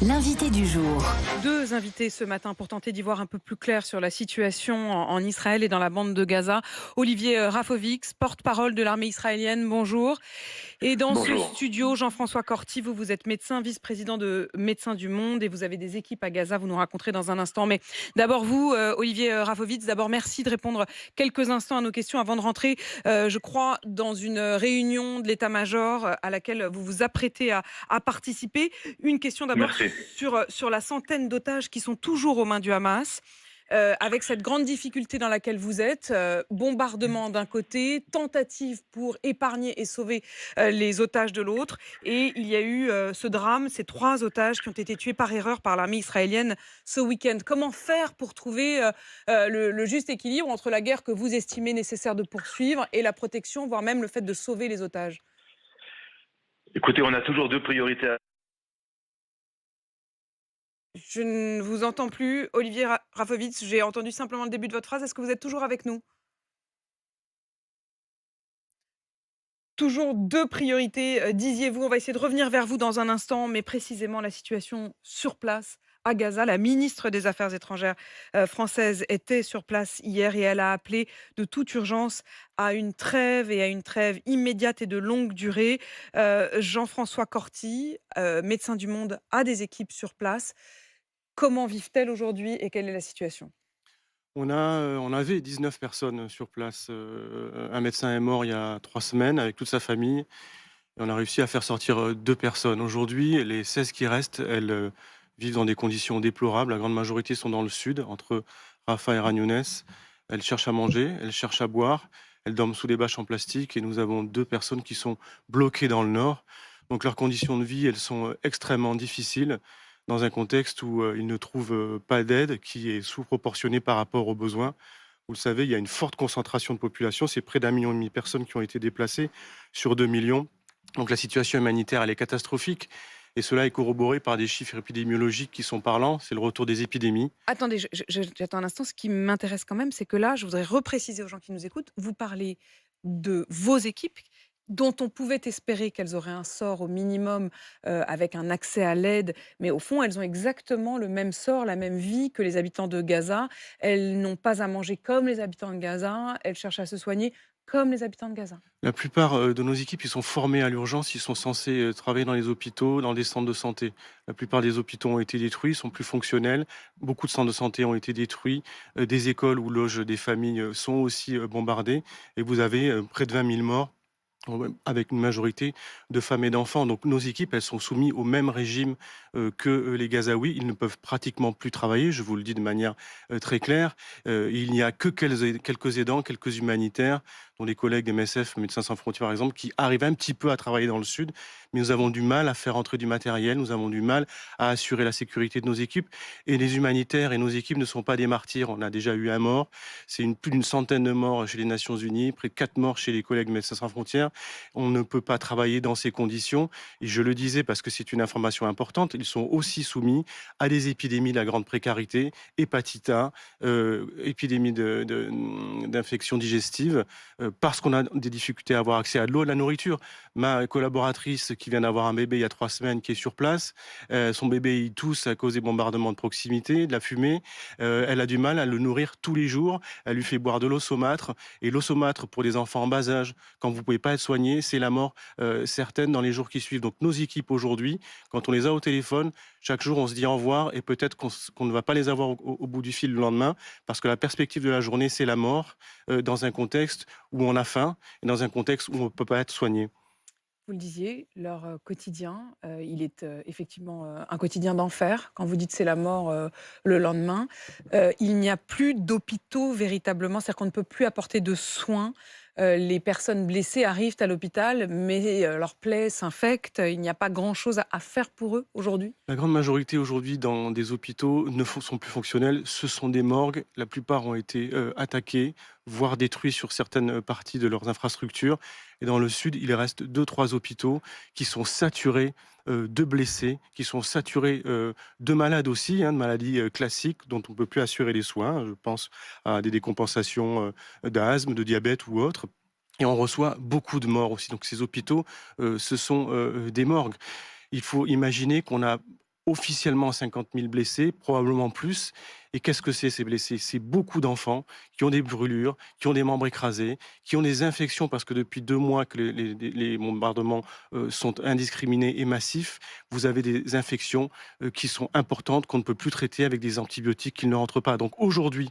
L'invité du jour. Deux invités ce matin pour tenter d'y voir un peu plus clair sur la situation en Israël et dans la bande de Gaza. Olivier Rafovitz, porte-parole de l'armée israélienne, bonjour. Et dans ce Bonjour. studio, Jean-François Corti, vous êtes médecin, vice-président de Médecins du Monde et vous avez des équipes à Gaza, vous nous raconterez dans un instant. Mais d'abord vous, Olivier Rafovitz, d'abord merci de répondre quelques instants à nos questions avant de rentrer, je crois, dans une réunion de l'état-major à laquelle vous vous apprêtez à participer. Une question d'abord Merci. sur la centaine d'otages qui sont toujours aux mains du Hamas. Avec cette grande difficulté dans laquelle vous êtes, bombardement d'un côté, tentative pour épargner et sauver les otages de l'autre. Et il y a eu ce drame, ces 3 otages qui ont été tués par erreur par l'armée israélienne ce week-end. Comment faire pour trouver le juste équilibre entre la guerre que vous estimez nécessaire de poursuivre et la protection, voire même le fait de sauver les otages? Écoutez, on a toujours deux priorités. Je ne vous entends plus, Olivier Rafovitz. J'ai entendu simplement le début de votre phrase. Est-ce que vous êtes toujours avec nous? Toujours 2 priorités, disiez-vous. On va essayer de revenir vers vous dans un instant, mais précisément la situation sur place à Gaza. La ministre des Affaires étrangères, française était sur place hier et elle a appelé de toute urgence à une trêve et à une trêve immédiate et de longue durée. Jean-François Corti, Médecins du Monde, a des équipes sur place. Comment vivent-elles aujourd'hui et quelle est la situation? On avait 19 personnes sur place. Un médecin est mort il y a 3 semaines avec toute sa famille et on a réussi à faire sortir, 2 personnes. Aujourd'hui, les 16 qui restent, elles, vivent dans des conditions déplorables. La grande majorité sont dans le sud, entre Rafah et Khan Younes. Elles cherchent à manger, elles cherchent à boire, elles dorment sous des bâches en plastique et nous avons 2 personnes qui sont bloquées dans le nord. Donc leurs conditions de vie, elles sont, extrêmement difficiles dans un contexte où, ils ne trouvent, pas d'aide, qui est sous-proportionnée par rapport aux besoins. Vous le savez, il y a une forte concentration de population, c'est près d'1,5 million de personnes qui ont été déplacées sur 2 millions. Donc la situation humanitaire, elle est catastrophique et cela est corroboré par des chiffres épidémiologiques qui sont parlants, c'est le retour des épidémies. Attendez, j'attends un instant. Ce qui m'intéresse quand même, c'est que là, je voudrais repréciser aux gens qui nous écoutent, vous parlez de vos équipes dont on pouvait espérer qu'elles auraient un sort au minimum, avec un accès à l'aide, mais au fond, elles ont exactement le même sort, la même vie que les habitants de Gaza. Elles n'ont pas à manger comme les habitants de Gaza, elles cherchent à se soigner comme les habitants de Gaza. La plupart, de nos équipes, ils sont formés à l'urgence, ils sont censés, travailler dans les hôpitaux, dans des centres de santé. La plupart des hôpitaux ont été détruits, sont plus fonctionnels. Beaucoup de centres de santé ont été détruits. Des écoles où logent des familles, sont aussi, bombardées et vous avez, près de 20 000 morts. Ouais, avec une majorité de femmes et d'enfants. Donc nos équipes, elles sont soumises au même régime que les Gazaouis. Ils ne peuvent pratiquement plus travailler, je vous le dis de manière très claire. Il n'y a que quelques aidants, quelques humanitaires, dont les collègues MSF, Médecins sans frontières par exemple, qui arrivent un petit peu à travailler dans le sud. Mais nous avons du mal à faire entrer du matériel, nous avons du mal à assurer la sécurité de nos équipes. Et les humanitaires et nos équipes ne sont pas des martyrs. On a déjà eu un mort. C'est plus d'une centaine de morts chez les Nations Unies, près de 4 morts chez les collègues Médecins sans frontières. On ne peut pas travailler dans ces conditions. Et je le disais parce que c'est une information importante, ils sont aussi soumis à des épidémies de la grande précarité, hépatite A, épidémie d'infections digestives, parce qu'on a des difficultés à avoir accès à de l'eau, à de la nourriture. Ma collaboratrice qui vient d'avoir un bébé il y a 3 semaines qui est sur place, son bébé il tousse à cause des bombardements de proximité, de la fumée. Elle a du mal à le nourrir tous les jours. Elle lui fait boire de l'eau saumâtre. Et l'eau saumâtre pour les enfants en bas âge, quand vous ne pouvez pas être soigné, c'est la mort certaine dans les jours qui suivent. Donc nos équipes aujourd'hui, quand on les a au téléphone, chaque jour on se dit au revoir et peut-être qu'on ne va pas les avoir au bout du fil le lendemain parce que la perspective de la journée, c'est la mort dans un contexte où on a faim et dans un contexte où on ne peut pas être soigné. Vous le disiez, leur, quotidien, il est, effectivement, un quotidien d'enfer. Quand vous dites: «C'est la mort, le lendemain», il n'y a plus d'hôpitaux véritablement, c'est-à-dire qu'on ne peut plus apporter de soins. Les personnes blessées arrivent à l'hôpital, mais, leurs plaies s'infectent. Il n'y a pas grand-chose à faire pour eux aujourd'hui? La grande majorité aujourd'hui dans des hôpitaux sont plus fonctionnels. Ce sont des morgues. La plupart ont été attaqués, voire détruits sur certaines parties de leurs infrastructures. Et dans le sud, il reste deux, trois hôpitaux qui sont saturés de blessés, qui sont saturés de malades aussi, hein, de maladies classiques dont on ne peut plus assurer les soins. Je pense à des décompensations d'asthme, de diabète ou autres. Et on reçoit beaucoup de morts aussi. Donc ces hôpitaux, ce sont des morgues. Il faut imaginer qu'on a officiellement 50 000 blessés, probablement plus. Et qu'est-ce que c'est ces blessés? C'est beaucoup d'enfants qui ont des brûlures, qui ont des membres écrasés, qui ont des infections parce que depuis 2 mois que les bombardements sont indiscriminés et massifs, vous avez des infections qui sont importantes, qu'on ne peut plus traiter avec des antibiotiques qui ne rentrent pas. Donc aujourd'hui,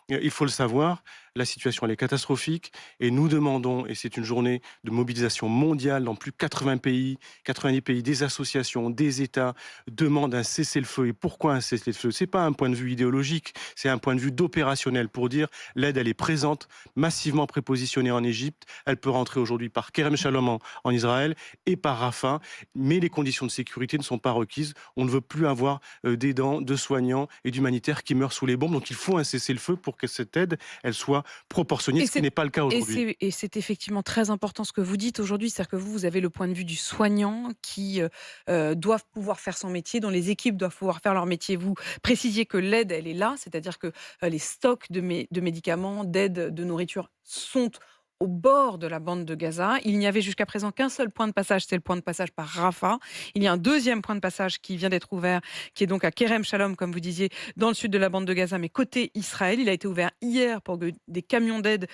il faut le savoir, la situation elle est catastrophique et nous demandons, et c'est une journée de mobilisation mondiale dans plus de 80 pays, 90 pays, des associations, des États demandent un cessez-le-feu. Et pourquoi un cessez-le-feu? C'est pas un point de vue idéologique, c'est un point de vue d'opérationnel pour dire l'aide elle est présente, massivement prépositionnée en Égypte, elle peut rentrer aujourd'hui par Kerem Shalom en Israël et par Rafah, mais les conditions de sécurité ne sont pas requises. On ne veut plus avoir d'aidants, de soignants et d'humanitaires qui meurent sous les bombes. Donc il faut un cessez-le-feu pour que cette aide elle soit proportionnée, Et ce qui n'est pas le cas aujourd'hui. c'est effectivement très important ce que vous dites aujourd'hui, c'est-à-dire que vous avez le point de vue du soignant qui doivent pouvoir faire son métier, dont les équipes doivent pouvoir faire leur métier. Vous précisiez que l'aide, elle est là, c'est-à-dire que les stocks de médicaments, d'aide, de nourriture sont au bord de la bande de Gaza. Il n'y avait jusqu'à présent qu'un seul point de passage, c'est le point de passage par Rafah. Il y a un deuxième point de passage qui vient d'être ouvert, qui est donc à Kerem Shalom, comme vous disiez, dans le sud de la bande de Gaza, mais côté Israël. Il a été ouvert hier pour que des camions d'aide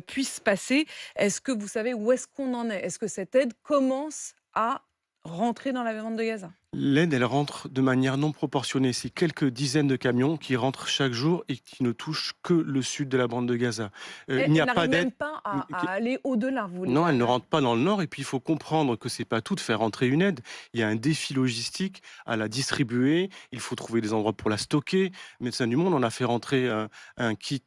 puissent passer. Est-ce que vous savez où est-ce qu'on en est? Est-ce que cette aide commence à rentrer dans la bande de Gaza? L'aide, elle rentre de manière non proportionnée. C'est quelques dizaines de camions qui rentrent chaque jour et qui ne touchent que le sud de la bande de Gaza. Il n'y Elle a pas n'arrive d'aide. même pas à aller au-delà, vous voulez Non, elle ne dire? rentre pas dans le nord. Et puis, il faut comprendre que c'est pas tout de faire rentrer une aide. Il y a un défi logistique à la distribuer. Il faut trouver des endroits pour la stocker. Médecins du Monde, on a fait rentrer un kit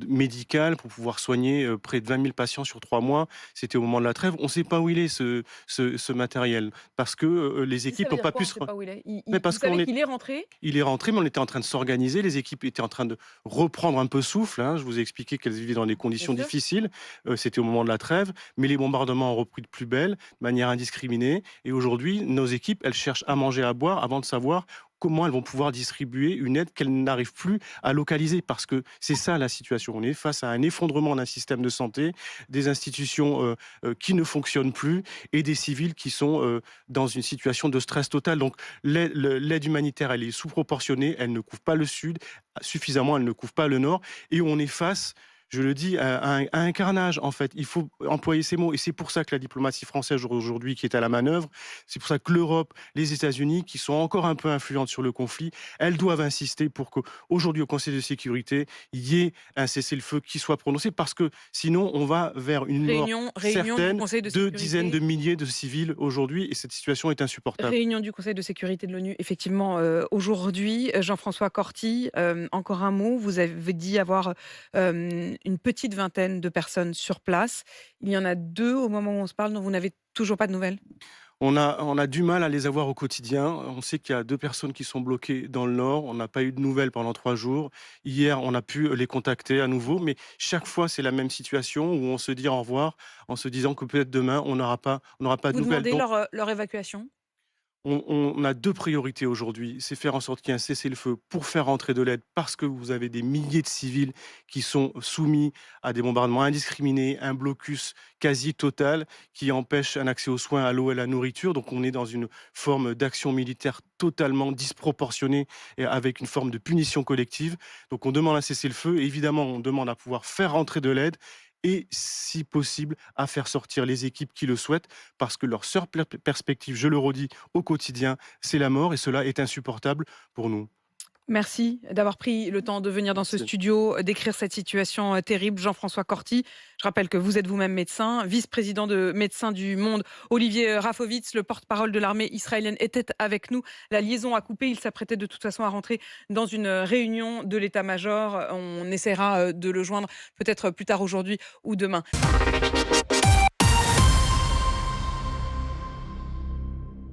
médical pour pouvoir soigner près de 20 000 patients sur 3 mois. C'était au moment de la trêve. On ne sait pas où il est, ce matériel. Parce que les Ça équipes veut n'ont dire pas quoi, pu on ne se... sait pas où il est? Mais Vous parce savez qu'on est qu'il est rentré? il est rentré, mais on était en train de s'organiser. Les équipes étaient en train de reprendre un peu souffle, hein. Je vous ai expliqué qu'elles vivaient dans des Bien conditions sûr. difficiles. C'était au moment de la trêve, mais les bombardements ont repris de plus belle, de manière indiscriminée. Et aujourd'hui, nos équipes, elles cherchent à manger, à boire, avant de savoir comment elles vont pouvoir distribuer une aide qu'elles n'arrivent plus à localiser. Parce que c'est ça la situation. On est face à un effondrement d'un système de santé, des institutions qui ne fonctionnent plus et des civils qui sont dans une situation de stress total. Donc l'aide humanitaire, elle est sous-proportionnée, elle ne couvre pas le sud suffisamment, elle ne couvre pas le nord, et on est face, je le dis, à un carnage, en fait. Il faut employer ces mots, et c'est pour ça que la diplomatie française aujourd'hui qui est à la manœuvre, c'est pour ça que l'Europe, les États-Unis, qui sont encore un peu influentes sur le conflit, elles doivent insister pour qu'aujourd'hui, au Conseil de sécurité, il y ait un cessez-le-feu qui soit prononcé, parce que sinon, on va vers une mort Réunion du certaine Conseil de de dizaines de sécurité. milliers de civils aujourd'hui, et cette situation est insupportable. Réunion du Conseil de sécurité de l'ONU, effectivement, aujourd'hui. Jean-François Corti, encore un mot. Vous avez dit avoir une petite vingtaine de personnes sur place. Il y en a 2 au moment où on se parle dont vous n'avez toujours pas de nouvelles? On a du mal à les avoir au quotidien. On sait qu'il y a 2 personnes qui sont bloquées dans le nord. On n'a pas eu de nouvelles pendant 3 jours. Hier, on a pu les contacter à nouveau, mais chaque fois, c'est la même situation où on se dit au revoir en se disant que peut-être demain, on n'aura pas de Vous nouvelles. demandez Donc leur évacuation? on a 2 priorités aujourd'hui, c'est faire en sorte qu'il y ait un cessez-le-feu pour faire rentrer de l'aide, parce que vous avez des milliers de civils qui sont soumis à des bombardements indiscriminés, un blocus quasi total qui empêche un accès aux soins, à l'eau et à la nourriture. Donc on est dans une forme d'action militaire totalement disproportionnée et avec une forme de punition collective. Donc on demande un cessez-le-feu et évidemment on demande à pouvoir faire rentrer de l'aide et si possible à faire sortir les équipes qui le souhaitent, parce que leur seule perspective, je le redis, au quotidien, c'est la mort, et cela est insupportable pour nous. Merci d'avoir pris le temps de venir dans ce Merci. studio, d'écrire cette situation terrible. Jean-François Corti, je rappelle que vous êtes vous-même médecin, vice-président de Médecins du Monde. Olivier Rafovitz, le porte-parole de l'armée israélienne, était avec nous. La liaison a coupé. Il s'apprêtait de toute façon à rentrer dans une réunion de l'état-major. On essaiera de le joindre peut-être plus tard aujourd'hui ou demain.